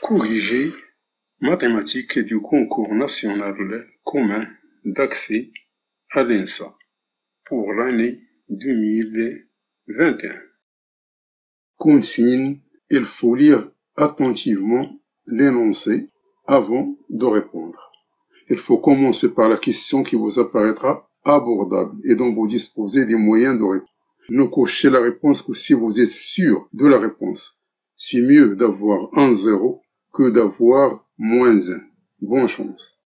Corriger mathématiques du concours national commun d'accès à l'ENSA pour l'année 2021. Consigne, il faut lire attentivement l'énoncé avant de répondre. Il faut commencer par la question qui vous apparaîtra abordable et dont vous disposez des moyens de répondre. Ne cochez la réponse que si vous êtes sûr de la réponse. C'est mieux d'avoir un 0 que d'avoir -1. Bonne chance.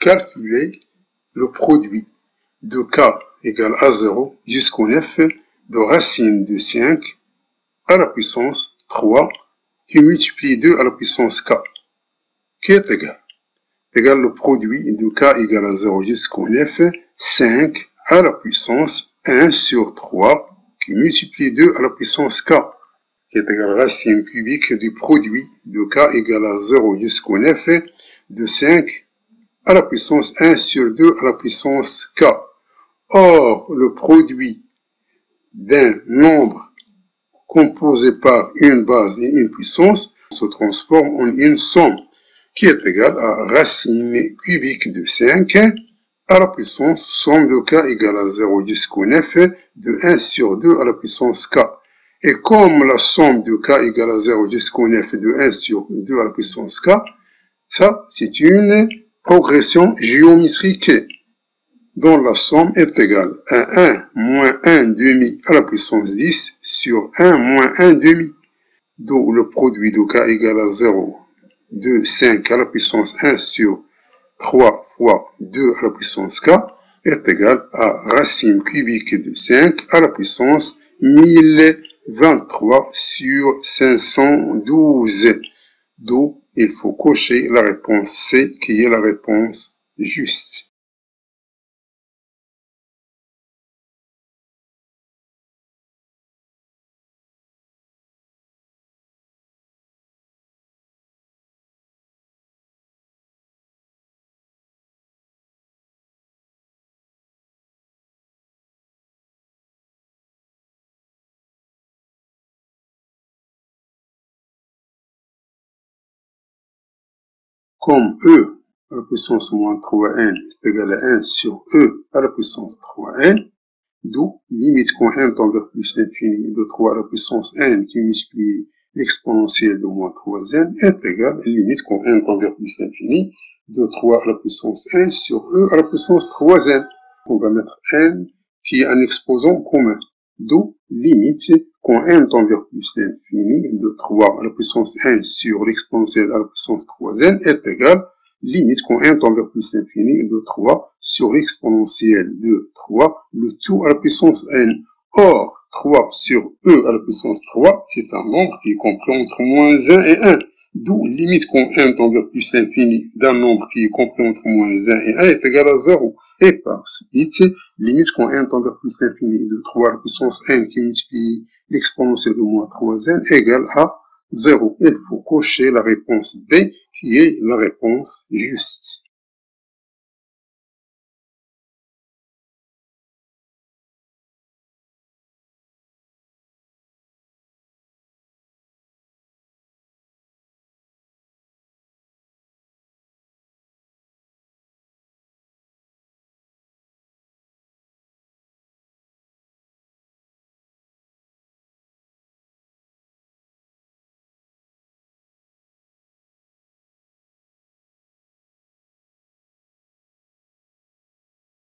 Calculer le produit de k égale à 0 jusqu'au 9 de racine de 5 à la puissance 3 qui multiplie 2 à la puissance k, qui est égal le produit de k égale à 0 jusqu'au 9, 5 à la puissance 1 sur 3 qui multiplie 2 à la puissance k, qui est égal racine cubique du produit de k égale à 0 jusqu'au 9 de 5 à la puissance 1 sur 2 à la puissance k. Or, le produit d'un nombre composé par une base et une puissance se transforme en une somme qui est égale à racine cubique de 5 à la puissance somme de k égale à 0 jusqu'au 9 de 1 sur 2 à la puissance k. Et comme la somme de k égale à 0 jusqu'au 9 de 1 sur 2 à la puissance k, ça c'est une progression géométrique dont la somme est égale à 1 moins 1 demi à la puissance 10 sur 1 moins 1 demi, d'où le produit de k égale à 0 de 5 à la puissance 1 sur 3 fois 2 à la puissance k est égal à racine cubique de 5 à la puissance 1023 sur 512, d'où il faut cocher la réponse C qui est la réponse juste. Comme E à la puissance moins 3n est égal à 1 sur E à la puissance 3n, d'où limite quand n tend vers plus l'infini de 3 à la puissance n qui multiplie l'exponentielle de moins 3n est égal à limite quand n tend vers plus l'infini de 3 à la puissance 1 sur E à la puissance 3n. On va mettre n qui est un exposant commun, d'où limite quand n tend vers plus l'infini de 3 à la puissance 1 sur l'exponentielle à la puissance 3n est égal limite quand n tend vers plus l'infini de 3 sur l'exponentielle de 3, le tout à la puissance n. Or, 3 sur E à la puissance 3, c'est un nombre qui est compris entre -1 et 1. D'où limite quand n tend vers plus l'infini d'un nombre qui est compris entre -1 et 1 est égal à 0. Et par suite, limite quand n tend vers plus l'infini de 3 à la puissance n qui multiplie l'exponentielle de moins 3n égale à 0. Il faut cocher la réponse B qui est la réponse juste.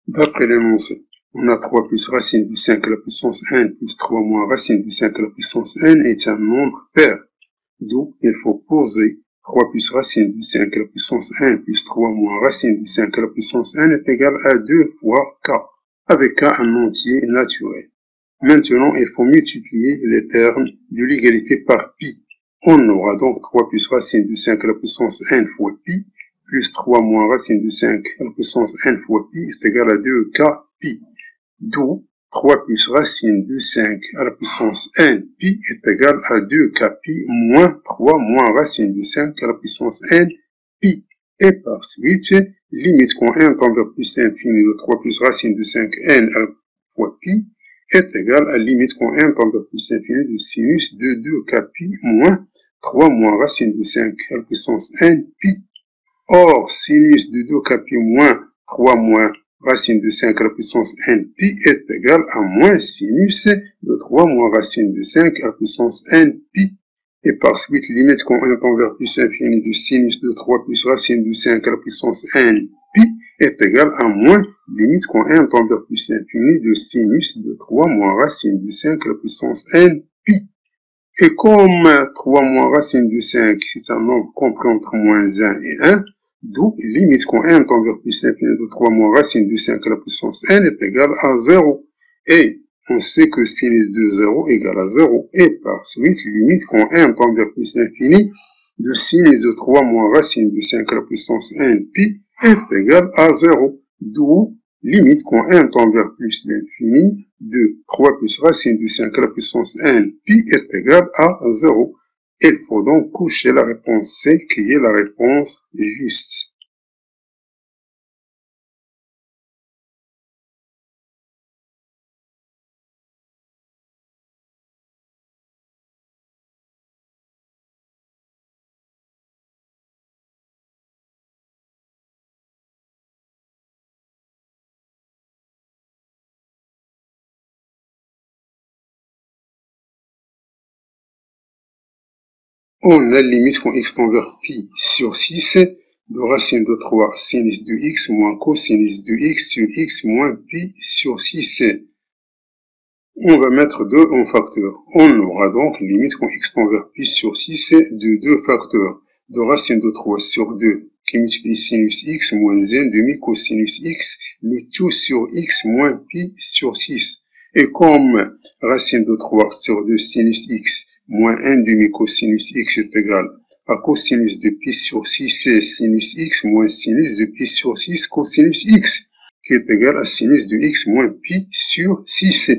D'après l'énoncé, on a 3 plus racine de 5 à la puissance n plus 3 moins racine de 5 à la puissance n est un nombre pair. D'où il faut poser 3 plus racine de 5 à la puissance n plus 3 moins racine de 5 à la puissance n est égal à 2 fois k, avec k un entier naturel. Maintenant, il faut multiplier les termes de l'égalité par pi. On aura donc 3 plus racine de 5 à la puissance n fois pi plus 3 moins racine de 5 à la puissance n fois pi est égal à 2k pi. D'où 3 plus racine de 5 à la puissance n pi est égal à 2k pi moins 3 moins racine de 5 à la puissance n pi. Et par suite, limite quand n tend vers plus infini de 3 plus racine de 5n à la fois pi est égal à limite quand n tend vers plus infini de sinus de 2k pi moins 3 moins racine de 5 à la puissance n pi. Or, sinus de 2k pi moins 3 moins racine de 5 à la puissance n pi est égal à moins sinus de 3 moins racine de 5 à la puissance n pi. Et par suite, limite quand n tend vers plus infini de sinus de 3 plus racine de 5 à la puissance n pi est égal à moins limite quand n tend vers plus infini de sinus de 3 moins racine de 5 à la puissance n pi. Et comme 3 moins racine de 5, c'est un nombre compris entre moins 1 et 1, d'où limite quand n tend vers plus infini de 3 moins racine de 5 à la puissance n est égal à 0. Et on sait que sinus de 0 égale à 0. Et par suite, limite quand n tend vers plus infini de sinus de 3 moins racine de 5 à la puissance n pi est égal à 0. D'où limite quand n tend vers plus l'infini de 3 plus racine de 5 à la puissance n pi est égal à 0. Il faut donc coucher la réponse C qui est la réponse juste. On a limite quand x tend vers pi sur 6 de racine de 3 sinus de x moins cosinus de x sur x moins pi sur 6. On va mettre 2 en facteur. On aura donc limite quand x tend vers pi sur 6 de 2 facteurs de racine de 3 sur 2 qui multiplie sinus x moins n demi cosinus x, le tout sur x moins pi sur 6. Et comme racine de 3 sur 2 sinus x moins 1 demi cosinus x est égal à cosinus de pi sur 6 sinus x moins sinus de pi sur 6 cosinus x, qui est égal à sinus de x moins pi sur 6.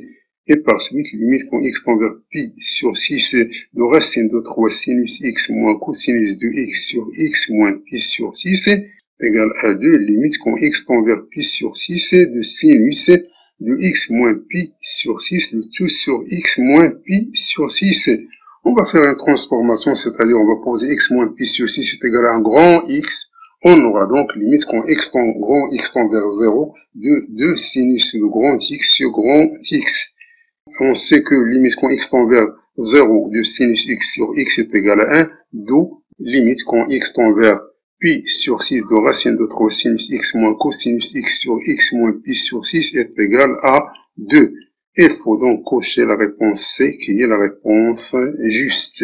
Et par suite, limite quand x tend vers pi sur 6 de racine de 3 sinus x moins cosinus de x sur x moins pi sur 6 égale à 2, limite quand x tend vers pi sur 6 de sinus de x moins pi sur 6, le tout sur x moins pi sur 6. On va faire une transformation, c'est-à-dire on va poser x moins pi sur 6 est égal à un grand x. On aura donc limite quand grand x tend vers 0 de 2 sinus de grand x sur grand x. On sait que limite quand x tend vers 0 de sinus x sur x est égal à 1, d'où limite quand x tend vers pi sur 6 de racine de 3 sinus x moins cosinus x sur x moins pi sur 6 est égal à 2. Il faut donc cocher la réponse C qui est la réponse juste.